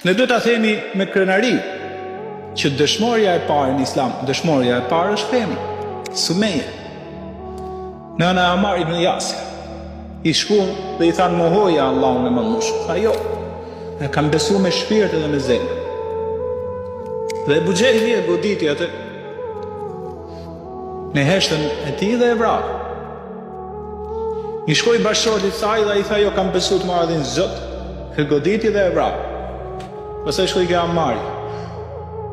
Ne duhet ta themi me krenari që dëshmorja e parë në Islam, dëshmorja e parë është femra, Sumeje. Nëna e Amar ibn Yasir i shkuan dhe i thanë mohoja Allahun e Madhërisht. Tha jo, e kam besuar me shpirt edhe me zemër. Dhe Abu Xehli e goditi atë në heshtën e tij dhe e vrau. I shkoi bashkëshortit saj dhe i tha jo, kam besuar të marrë në Zot, e goditi dhe e vrau. Pastaj shkoi ke Amari.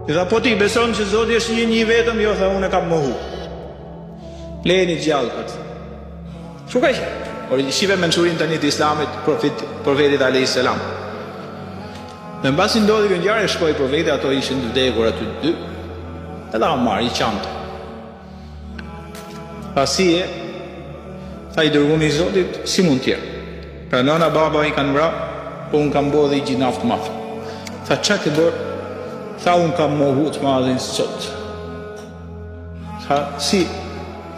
I tha po ti beson që Zoti është një vetëm? Jo, tha unë e kam mohu. Lejeni gjallë atë. Çu ka qenë? Por shive mençurin tani të Islamit, profetit alayhis salam. Dhe mbasi ndodhi kjo ngjarje, shkoi profeti, ato ishin të vdekur aty të dy. Edhe Amari i qante. Pasie, tha i dërgumi i Zotit, si mund tjerë? Pra nëna baba i kanë vra, po unë kam bo dhe i gjinaft mafë. Tha që ke bërë? Tha unë kam mohu të madhin sot. Tha si?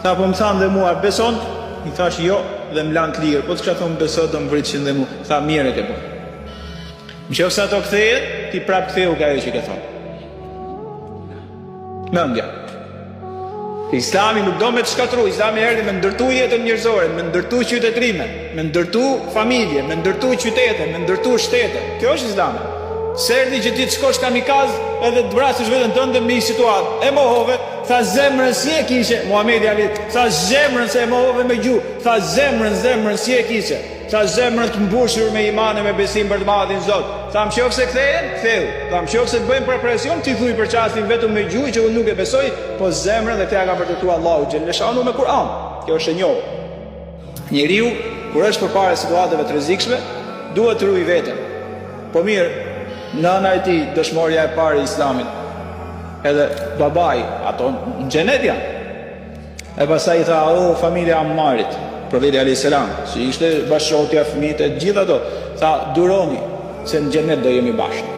Tha po më thanë dhe mua beson? I thash jo dhe më lanë të lirë. Po të që thonë besot dhe më vritëshin dhe mua. Tha mire ke bërë. Më që fësa ato këthejet, ti prap këtheju ka e që ke thonë. Mëndja. Islami nuk do me të shkatru, Islami erdi me ndërtu jetën njerëzore, me ndërtu qytetrime, me ndërtu familje, me ndërtu qytete, me ndërtu shtete. Kjo është Islami. Se erdi që ti të shkosh kamikaz edhe të vrasësh vetën tënde me një situatë. E mohove, tha zemrën si e kishe, Muhamedi Ali, tha zemrën se e mohove me gjuhë, tha zemrën si e kishe. Tha zemrën të mbushur me iman e me besim për të madhin Zot. Tha më qoftë se kthehen, ktheu. Tha më qoftë se të bëjmë për presion, ti thuj për çastin vetëm me gjuhë që unë nuk e besoj, po zemrën dhe këtë ja ka vërtetuar Allahu xhaleshanu me Kur'an. Kjo është e njohur. Njeriu kur është përpara situatave të rrezikshme, duhet të ruaj veten. Po mirë, nëna e tij, dëshmorja e parë e Islamit, edhe babai, ato në xhenet janë. E pastaj tha, o familja Ammarit, profeti alayhis salam, si ishte bashkëshortja, fëmijët e gjithë ato, tha duroni se në xhenet do jemi bashkë.